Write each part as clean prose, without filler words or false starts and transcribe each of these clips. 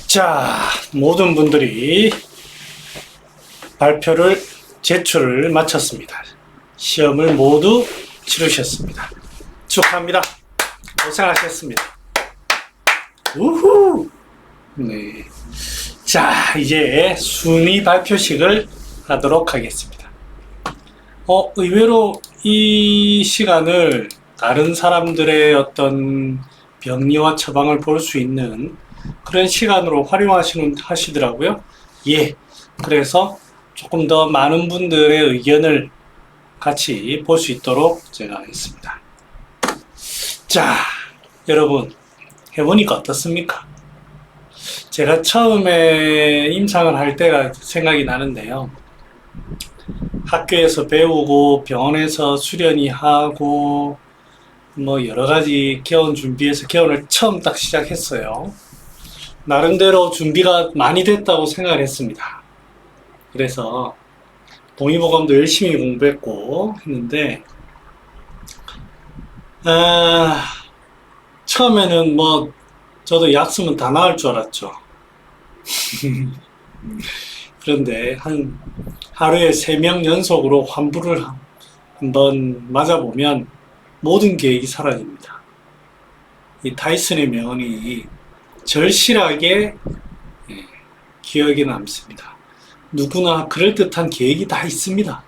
자, 모든 분들이 발표를 제출을 마쳤습니다. 시험을 모두 치르셨습니다. 축하합니다. 고생하셨습니다. 우후! 네. 자, 이제 순위 발표식을 하도록 하겠습니다. 의외로 이 시간을 다른 사람들의 어떤 병리와 처방을 볼 수 있는 그런 시간으로 하시더라고요. 예. 그래서 조금 더 많은 분들의 의견을 같이 볼 수 있도록 제가 하겠습니다. 자, 여러분 해보니까 어떻습니까? 제가 처음에 임상을 할 때가 생각이 나는데요. 학교에서 배우고 병원에서 수련이 하고 뭐 여러가지 개원 준비해서 개원을 처음 딱 시작했어요. 나름대로 준비가 많이 됐다고 생각을 했습니다. 그래서 동의보감도 열심히 공부했고 했는데 처음에는 뭐 저도 약 쓰면 다 나을 줄 알았죠. 그런데 한 하루에 3명 연속으로 환부를 한번 맞아보면 모든 계획이 사라집니다. 이 타이슨의 명언이 절실하게 기억에 남습니다. 누구나 그럴듯한 계획이 다 있습니다.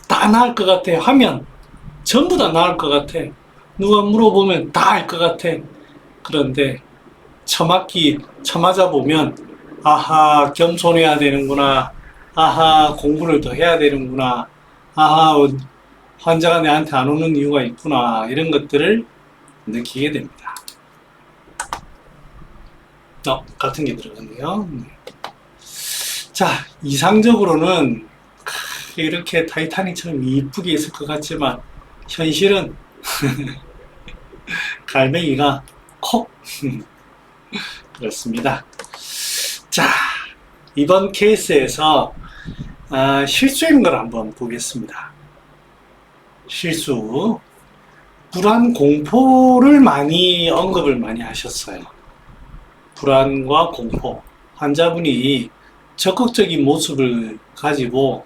다 나을 것 같아 하면 전부 다 나을 것 같아. 누가 물어보면 다 알 것 같아. 그런데 처맞아 보면 아하, 겸손해야 되는구나. 아하, 공부를 더 해야 되는구나. 아하, 환자가 내한테 안 오는 이유가 있구나. 이런 것들을 느끼게 됩니다. 같은 게 들어갔네요. 자, 이상적으로는 이렇게 타이타닉처럼 이쁘게 있을 것 같지만 현실은 갈매기가 콕 그렇습니다. 자, 이번 케이스에서 실수인 걸 한번 보겠습니다. 실수. 불안 공포를 언급을 많이 하셨어요. 불안과 공포. 환자분이 적극적인 모습을 가지고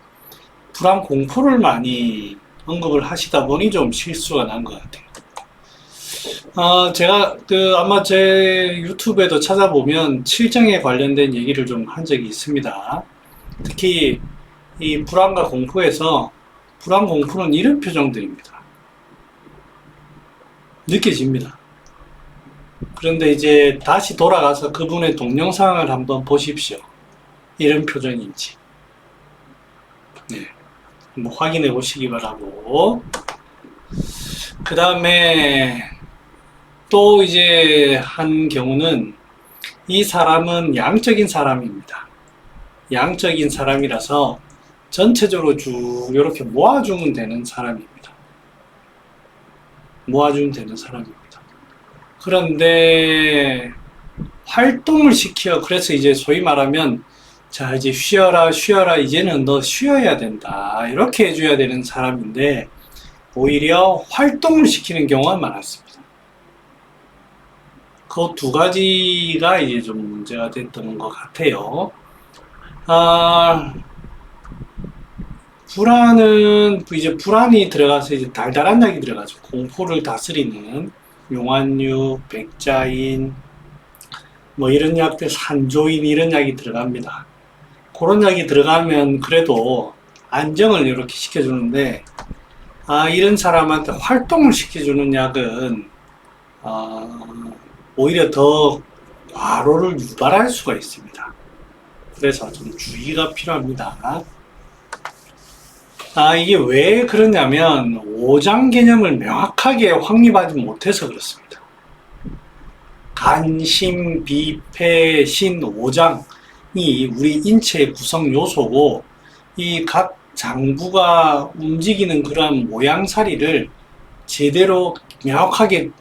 불안 공포를 많이 언급을 하시다 보니 좀 실수가 난 것 같아요. 제가 아마 제 유튜브에도 찾아보면 칠정에 관련된 얘기를 좀 한 적이 있습니다. 특히 이 불안과 공포에서 불안 공포는 이런 표정들입니다. 느껴집니다. 그런데 이제 다시 돌아가서 그분의 동영상을 한번 보십시오. 이런 표정인지. 네. 한번 확인해 보시기 바라고. 그 다음에 또 이제 한 경우는 이 사람은 양적인 사람입니다. 양적인 사람이라서 전체적으로 쭉 이렇게 모아주면 되는 사람입니다. 모아주면 되는 사람입니다. 그런데 활동을 시켜. 그래서 이제 소위 말하면 자, 이제 쉬어라, 이제는 너 쉬어야 된다. 이렇게 해줘야 되는 사람인데 오히려 활동을 시키는 경우가 많았습니다. 그 두 가지가 이제 좀 문제가 됐던 것 같아요. 불안이 들어가서 이제 달달한 약이 들어가죠. 공포를 다스리는 용환유, 백자인, 뭐 이런 약들, 산조인 이런 약이 들어갑니다. 그런 약이 들어가면 그래도 안정을 이렇게 시켜주는데, 이런 사람한테 활동을 시켜주는 약은, 오히려 더 과로를 유발할 수가 있습니다. 그래서 좀 주의가 필요합니다. 이게 왜 그러냐면 오장 개념을 명확하게 확립하지 못해서 그렇습니다. 간, 심, 비, 폐, 신, 오장이 우리 인체의 구성 요소고 이 각 장부가 움직이는 그런 모양사리를 제대로 명확하게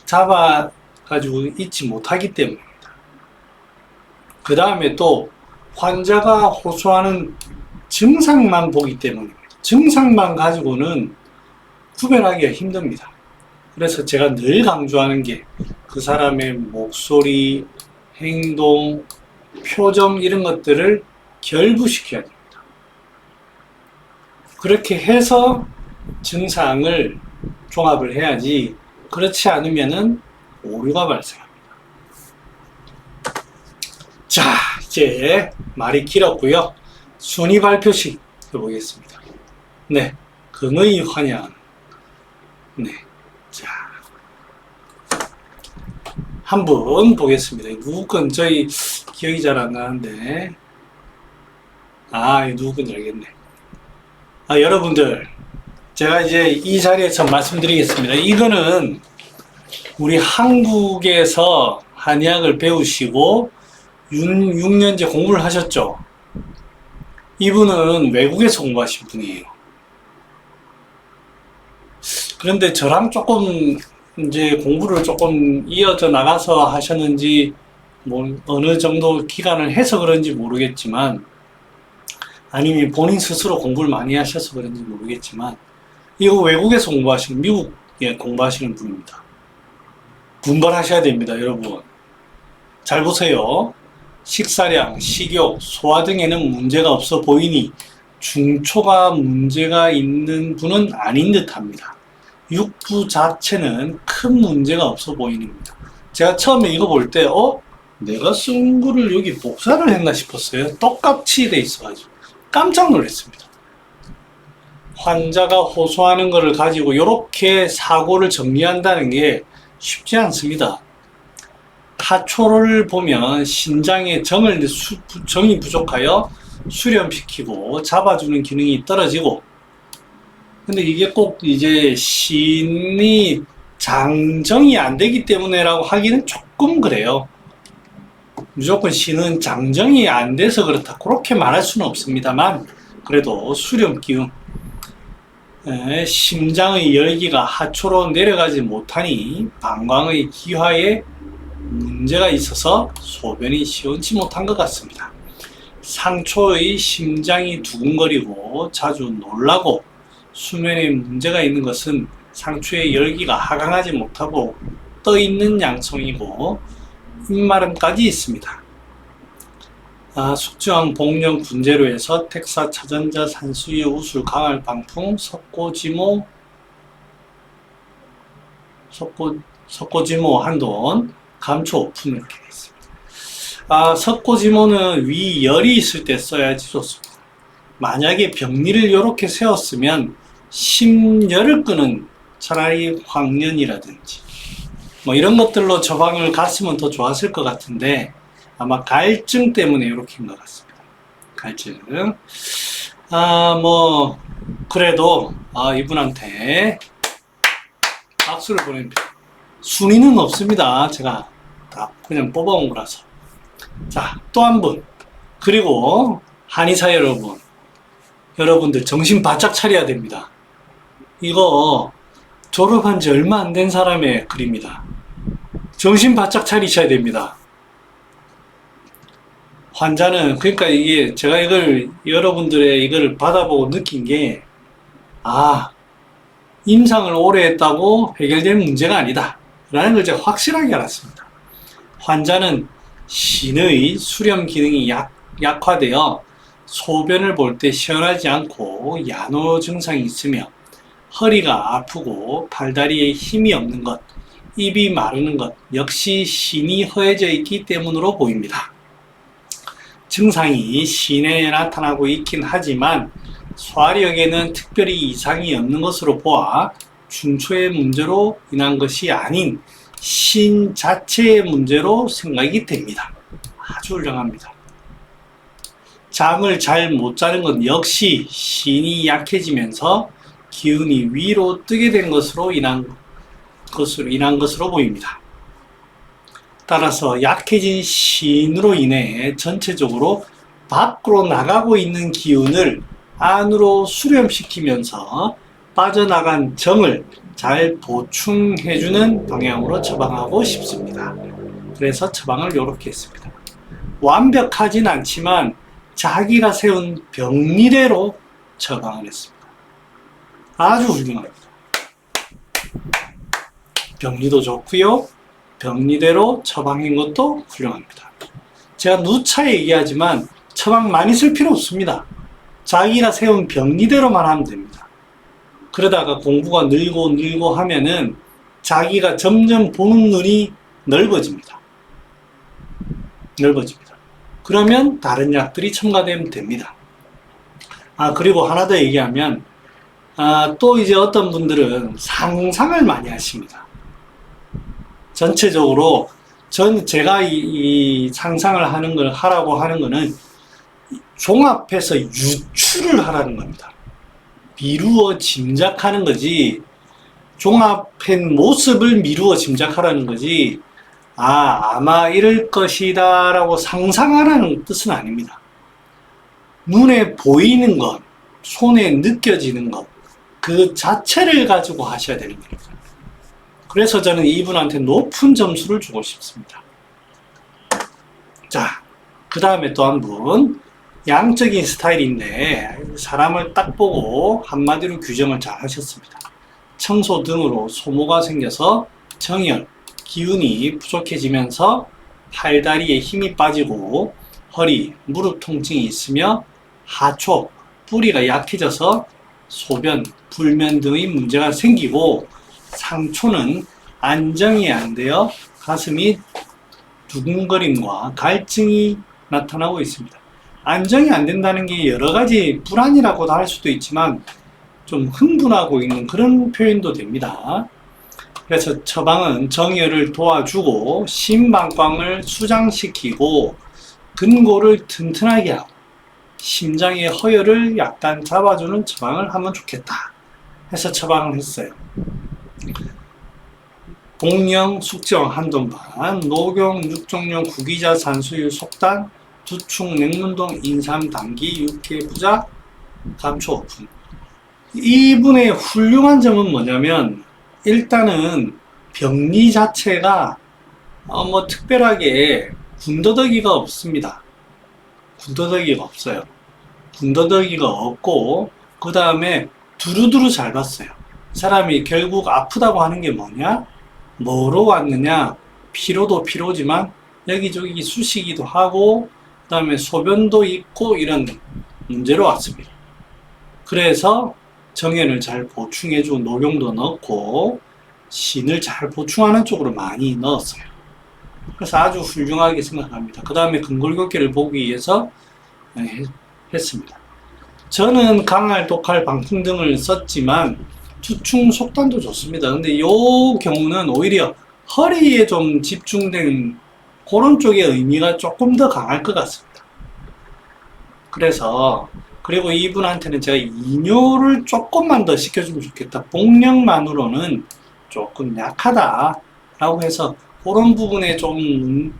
잡아가지고 있지 못하기 때문입니다. 그 다음에 또 환자가 호소하는 증상만 보기 때문입니다. 증상만 가지고는 구별하기가 힘듭니다. 그래서 제가 늘 강조하는 게 그 사람의 목소리, 행동, 표정 이런 것들을 결부시켜야 됩니다. 그렇게 해서 증상을 종합을 해야지 그렇지 않으면은 오류가 발생합니다. 자, 이제 말이 길었고요. 순위 발표식 해보겠습니다. 네, 금의 환영. 네, 자, 한 분 보겠습니다. 누구 건 저희 기억이 잘 안 나는데, 누구 건지 알겠네. 여러분들, 제가 이제 이 자리에서 말씀드리겠습니다. 이거는 우리 한국에서 한의학을 배우시고 6년째 공부를 하셨죠. 이분은 외국에서 공부하신 분이에요. 그런데 저랑 조금 이제 공부를 조금 이어져 나가서 하셨는지 뭐 어느 정도 기간을 해서 그런지 모르겠지만, 아니면 본인 스스로 공부를 많이 하셔서 그런지 모르겠지만, 이거 외국에서 공부하시는, 미국에 공부하시는 분입니다. 분발하셔야 됩니다, 여러분. 잘 보세요. 식사량, 식욕, 소화 등에는 문제가 없어 보이니 중초가 문제가 있는 분은 아닌 듯합니다. 육부 자체는 큰 문제가 없어 보이는입니다. 제가 처음에 이거 볼 때 내가 쓴 거를 여기 복사를 했나 싶었어요. 똑같이 돼 있어가지고 깜짝 놀랐습니다. 환자가 호소하는 것을 가지고 이렇게 사고를 정리한다는 게 쉽지 않습니다. 하초를 보면 신장에 정이 부족하여 수렴시키고 잡아주는 기능이 떨어지고, 근데 이게 꼭 이제 신이 장정이 안 되기 때문에라고 하기는 조금 그래요. 무조건 신은 장정이 안 돼서 그렇다 그렇게 말할 수는 없습니다만, 그래도 수렴 기운, 심장의 열기가 하초로 내려가지 못하니 방광의 기화에 문제가 있어서 소변이 시원치 못한 것 같습니다. 상초의 심장이 두근거리고 자주 놀라고 수면에 문제가 있는 것은 상초의 열기가 하강하지 못하고 떠있는 양성이고 입마름까지 있습니다. 숙주항, 복령, 군제로에서 택사, 차전자, 산수유, 우술, 강알, 방풍, 석고지모, 한돈, 감초, 오픈 이렇게 되어 있습니다. 석고지모는 위 열이 있을 때 써야지 좋습니다. 만약에 병리를 이렇게 세웠으면 심열을 끄는 차라리 황련이라든지 뭐 이런 것들로 처방을 갔으면 더 좋았을 것 같은데, 아마 갈증 때문에 이렇게인 것 같습니다. 갈증. 그래도 이분한테 박수를 보냅니다. 순위는 없습니다. 제가 다 그냥 뽑아온 거라서. 자, 또 한 분. 그리고 한의사 여러분들 정신 바짝 차려야 됩니다. 이거 졸업한 지 얼마 안 된 사람의 글입니다. 정신 바짝 차리셔야 됩니다. 환자는, 그러니까 이게 제가 여러분들의 이걸 받아보고 느낀 게, 임상을 오래 했다고 해결될 문제가 아니다 라는 걸 제가 확실하게 알았습니다. 환자는 신의 수렴 기능이 약화되어 소변을 볼 때 시원하지 않고 야노 증상이 있으며 허리가 아프고 팔다리에 힘이 없는 것, 입이 마르는 것 역시 신이 허해져 있기 때문으로 보입니다. 증상이 신에 나타나고 있긴 하지만 소화력에는 특별히 이상이 없는 것으로 보아 중초의 문제로 인한 것이 아닌 신 자체의 문제로 생각이 됩니다. 아주 훌륭합니다. 잠을 잘 못 자는 것 역시 신이 약해지면서 기운이 위로 뜨게 된 것으로 인한 것으로 보입니다. 따라서 약해진 신으로 인해 전체적으로 밖으로 나가고 있는 기운을 안으로 수렴시키면서 빠져나간 정을 잘 보충해주는 방향으로 처방하고 싶습니다. 그래서 처방을 이렇게 했습니다. 완벽하진 않지만 자기가 세운 병리대로 처방을 했습니다. 아주 훌륭합니다. 병리도 좋고요, 병리대로 처방인 것도 훌륭합니다. 제가 누차 얘기하지만 처방 많이 쓸 필요 없습니다. 자기가 세운 병리대로만 하면 됩니다. 그러다가 공부가 늘고 하면은 자기가 점점 보는 눈이 넓어집니다. 그러면 다른 약들이 첨가되면 됩니다. 그리고 하나 더 얘기하면, 또 이제 어떤 분들은 상상을 많이 하십니다. 전체적으로, 제가 이 상상을 하라고 하는 거는 종합해서 유추를 하라는 겁니다. 미루어 짐작하는 거지, 종합한 모습을 미루어 짐작하라는 거지, 아마 이럴 것이다 라고 상상하라는 뜻은 아닙니다. 눈에 보이는 것, 손에 느껴지는 것, 그 자체를 가지고 하셔야 되는 겁니다. 그래서 저는 이분한테 높은 점수를 주고 싶습니다. 자, 그 다음에 또 한 분, 양적인 스타일인데 사람을 딱 보고 한마디로 규정을 잘 하셨습니다. 청소 등으로 소모가 생겨서 정열, 기운이 부족해지면서 팔다리에 힘이 빠지고 허리, 무릎 통증이 있으며 하초, 뿌리가 약해져서 소변, 불면 등의 문제가 생기고 상초는 안정이 안 되어 가슴이 두근거림과 갈증이 나타나고 있습니다. 안정이 안 된다는 게 여러 가지 불안이라고도 할 수도 있지만 좀 흥분하고 있는 그런 표현도 됩니다. 그래서 처방은 정열을 도와주고 심방광을 수장시키고 근골을 튼튼하게 하고 심장의 허혈을 약간 잡아주는 처방을 하면 좋겠다 해서 처방을 했어요. 복령, 숙정, 한돈반, 녹용, 육종령, 구기자, 산수유, 속단, 두충, 냉문동, 인삼, 당기, 육회, 부작, 감초, 오픈. 이분의 훌륭한 점은 뭐냐면 일단은 병리 자체가 특별하게 군더더기가 없습니다. 군더더기가 없어요. 군더더기가 없고 그 다음에 두루두루 잘 봤어요. 사람이 결국 아프다고 하는 게 뭐냐? 뭐로 왔느냐? 피로도 피로지만 여기저기 쑤시기도 하고 그 다음에 소변도 있고 이런 문제로 왔습니다. 그래서 정연을 잘 보충해주고 녹용도 넣고 신을 잘 보충하는 쪽으로 많이 넣었어요. 그래서 아주 훌륭하게 생각합니다. 그 다음에 근골격계를 보기 위해서 했습니다. 저는 강할, 독할, 방풍 등을 썼지만 투충, 속단도 좋습니다. 근데 이 경우는 오히려 허리에 좀 집중된 그런 쪽의 의미가 조금 더 강할 것 같습니다. 그리고 이분한테는 제가 이뇨를 조금만 더 시켜주면 좋겠다. 복령만으로는 조금 약하다라고 해서 그런 부분에 좀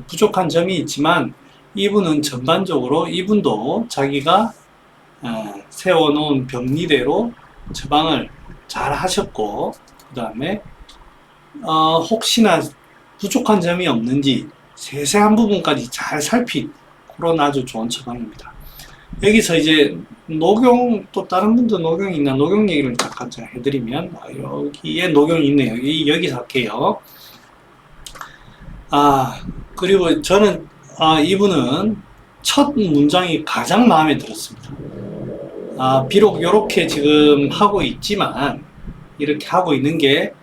부족한 점이 있지만 이분은 전반적으로 이분도 자기가 세워놓은 병리대로 처방을 잘 하셨고 그 다음에 혹시나 부족한 점이 없는지 세세한 부분까지 잘 살핀 그런 아주 좋은 처방입니다. 여기서 이제 녹용, 또 다른 분도 녹용이 있나 녹용 얘기를 잠깐 제가 해드리면 여기에 녹용이 있네요. 여기서 할게요. 그리고 저는 이분은 첫 문장이 가장 마음에 들었습니다. 비록 이렇게 지금 하고 있지만 이렇게 하고 있는 게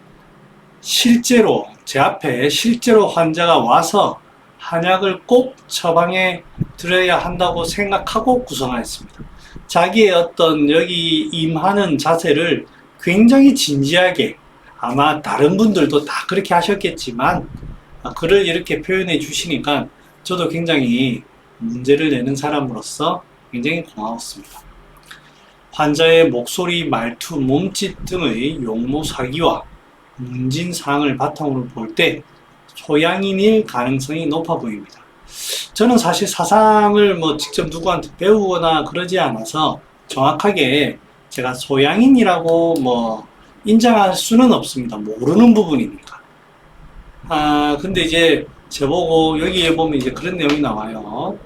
실제로 제 앞에 실제로 환자가 와서 한약을 꼭 처방해 드려야 한다고 생각하고 구성하였습니다. 자기의 어떤 여기 임하는 자세를 굉장히 진지하게, 아마 다른 분들도 다 그렇게 하셨겠지만 글을 이렇게 표현해 주시니까 저도 굉장히 문제를 내는 사람으로서 굉장히 고마웠습니다. 환자의 목소리, 말투, 몸짓 등의 용모 사기와 문진사항을 바탕으로 볼 때 소양인일 가능성이 높아 보입니다. 저는 사실 사상을 직접 누구한테 배우거나 그러지 않아서 정확하게 제가 소양인이라고 인정할 수는 없습니다. 모르는 부분이니까. 근데 이제 저보고 여기에 보면 이제 그런 내용이 나와요.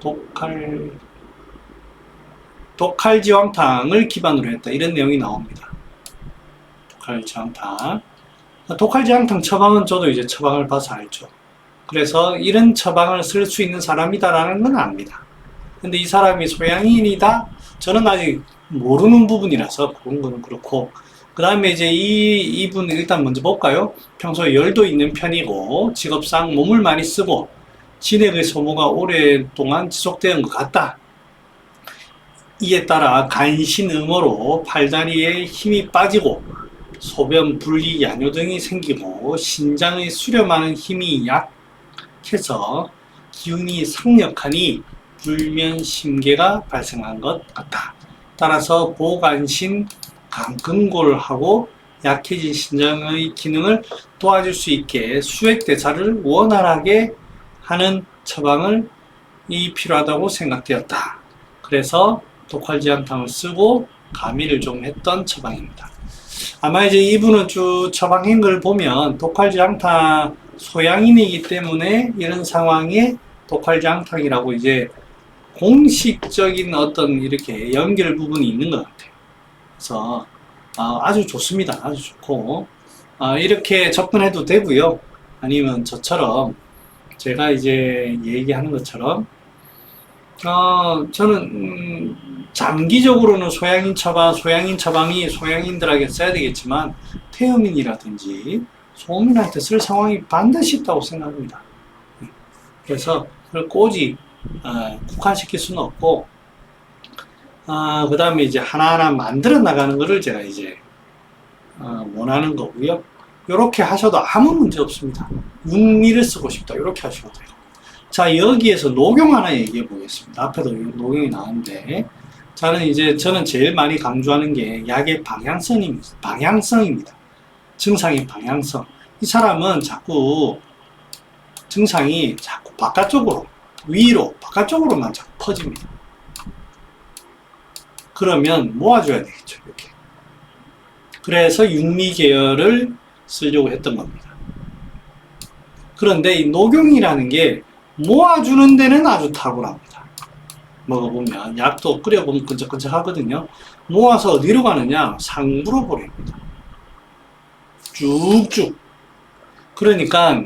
독칼지황탕을 기반으로 했다. 이런 내용이 나옵니다. 독칼지황탕 처방은 저도 이제 처방을 봐서 알죠. 그래서 이런 처방을 쓸 수 있는 사람이다라는 건 압니다. 근데 이 사람이 소양인이다? 저는 아직 모르는 부분이라서 그런 거는 그렇고, 그 다음에 이제 이분 일단 먼저 볼까요? 평소에 열도 있는 편이고, 직업상 몸을 많이 쓰고, 진액의 소모가 오랫동안 지속되는 것 같다. 이에 따라 간신음으로 팔다리에 힘이 빠지고, 소변, 분리, 야뇨 등이 생기고, 신장의 수렴하는 힘이 약해서 기운이 상력하니 불면 심계가 발생한 것 같다. 따라서 보간신, 강근골하고 약해진 신장의 기능을 도와줄 수 있게 수액대사를 원활하게 하는 처방을 필요하다고 생각되었다. 그래서 독활지향탕을 쓰고 가미를 좀 했던 처방입니다. 아마 이제 이분은 쭉 처방한 걸 보면 독활지향탕 소양인이기 때문에 이런 상황에 독활지향탕이라고 이제 공식적인 어떤 이렇게 연결 부분이 있는 것 같아요. 그래서 아주 좋습니다. 아주 좋고 이렇게 접근해도 되고요. 아니면 저처럼 제가 이제 얘기하는 것처럼 저는 장기적으로는 소양인 처방이 소양인들에게 써야 되겠지만 태음인이라든지 소음인한테 쓸 상황이 반드시 있다고 생각합니다. 그래서 그걸 꼬지 국한시킬 수는 없고 그 다음에 이제 하나하나 만들어 나가는 것을 제가 이제 원하는 거고요. 이렇게 하셔도 아무 문제 없습니다. 육미를 쓰고 싶다 이렇게 하셔도 돼요. 자, 여기에서 녹용 하나 얘기해 보겠습니다. 앞에도 녹용이 나왔는데 저는 제일 많이 강조하는 게 약의 방향성입니다. 증상의 방향성. 이 사람은 자꾸 증상이 자꾸 바깥쪽으로 위로 바깥쪽으로만 자꾸 퍼집니다. 그러면 모아줘야 되겠죠. 이렇게. 그래서 육미 계열을 쓰려고 했던 겁니다. 그런데 이 녹용이라는 게 모아주는 데는 아주 탁월합니다. 먹어보면 약도 끓여보면 끈적끈적 하거든요. 모아서 어디로 가느냐? 상부로 보냅니다. 쭉쭉. 그러니까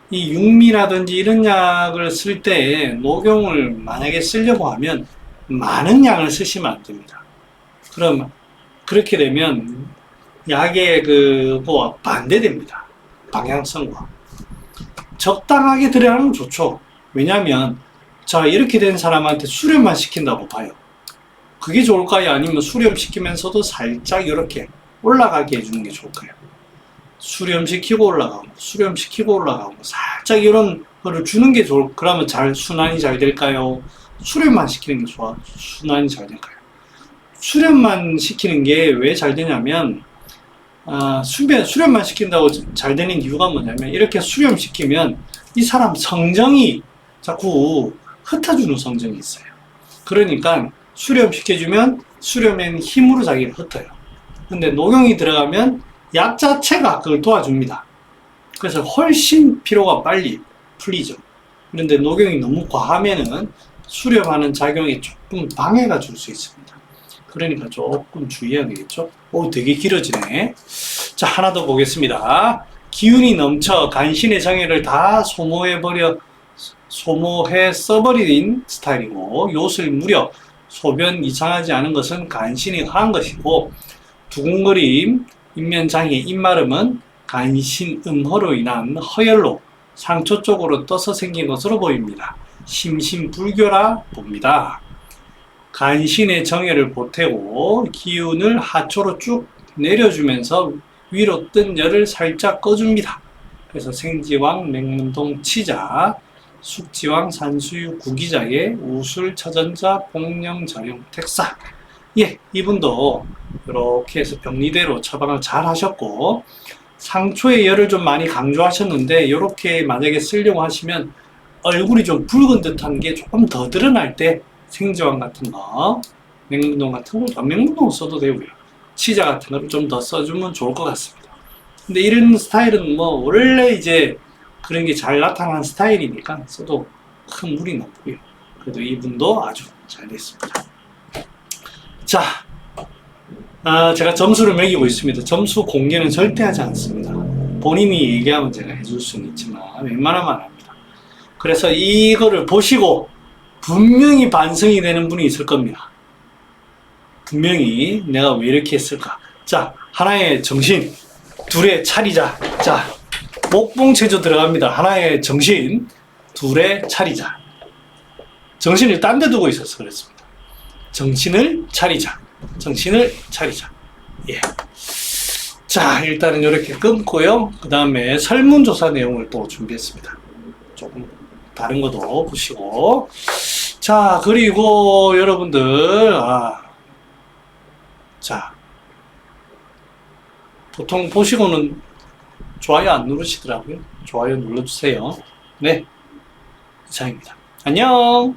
이 육미라든지 이런 약을 쓸 때 녹용을 만약에 쓰려고 하면 많은 양을 쓰시면 안 됩니다. 그럼 그렇게 되면 약의 그거와 반대됩니다. 방향성과. 적당하게 들어가면 좋죠. 왜냐하면 자 이렇게 된 사람한테 수렴만 시킨다고 봐요. 그게 좋을까요? 아니면 수렴시키면서도 살짝 이렇게 올라가게 해주는 게 좋을까요? 수렴시키고 올라가고 수렴시키고 올라가고 살짝 이런 거를 주는 게 그러면 순환이 잘 될까요? 수렴만 시키는 게 순환이 잘 될까요? 수렴만 시키는 게 왜 잘 되냐면 수렴만 시킨다고 잘 되는 이유가 뭐냐면 이렇게 수렴시키면 이 사람 성정이 자꾸 흩어주는 성정이 있어요. 그러니까 수렴시켜주면 수렴엔 힘으로 자기가 흩어요. 근데 녹용이 들어가면 약 자체가 그걸 도와줍니다. 그래서 훨씬 피로가 빨리 풀리죠. 그런데 녹용이 너무 과하면은 수렴하는 작용에 조금 방해가 줄 수 있습니다. 그러니까 조금 주의해야 되겠죠. 되게 길어지네. 자, 하나 더 보겠습니다. 기운이 넘쳐 간신의 정액을 다 소모해 써버린 스타일이고 요술 무렵 소변 이상하지 않은 것은 간신이 허한 것이고 두근거림, 인면장애, 입마름은 간신음허로 인한 허열로 상처 쪽으로 떠서 생긴 것으로 보입니다. 심신불교라 봅니다. 간신의 정열을 보태고 기운을 하초로 쭉 내려주면서 위로 뜬 열을 살짝 꺼줍니다. 그래서 생지왕, 맹문동, 치자, 숙지왕, 산수유, 구기자의 우술, 처전자, 복령, 전용, 택사. 예, 이분도 이렇게 해서 병리대로 처방을 잘 하셨고 상초의 열을 좀 많이 강조하셨는데 이렇게 만약에 쓰려고 하시면 얼굴이 좀 붉은 듯한 게 조금 더 드러날 때 생지왕 같은 거, 맹문동 같은 거, 맹문동 써도 되고요. 치자 같은 거를 좀 더 써주면 좋을 것 같습니다. 근데 이런 스타일은 뭐 원래 이제 그런 게 잘 나타나는 스타일이니까 써도 큰 무리는 없고요. 그래도 이분도 아주 잘 됐습니다. 자, 제가 점수를 매기고 있습니다. 점수 공개는 절대 하지 않습니다. 본인이 얘기하면 제가 해줄 수는 있지만 웬만하면 안 합니다. 그래서 이거를 보시고 분명히 반성이 되는 분이 있을 겁니다. 분명히 내가 왜 이렇게 했을까? 자, 하나의 정신, 둘의 차리자. 자, 목봉체조 들어갑니다. 하나의 정신, 둘의 차리자. 정신을 딴 데 두고 있어서 그랬습니다. 정신을 차리자. 정신을 차리자. 예. 자, 일단은 이렇게 끊고요. 그 다음에 설문조사 내용을 또 준비했습니다. 조금 다른 것도 보시고. 자, 그리고 여러분들, 자, 보통 보시고는 좋아요 안 누르시더라고요. 좋아요 눌러주세요. 네, 이상입니다. 안녕!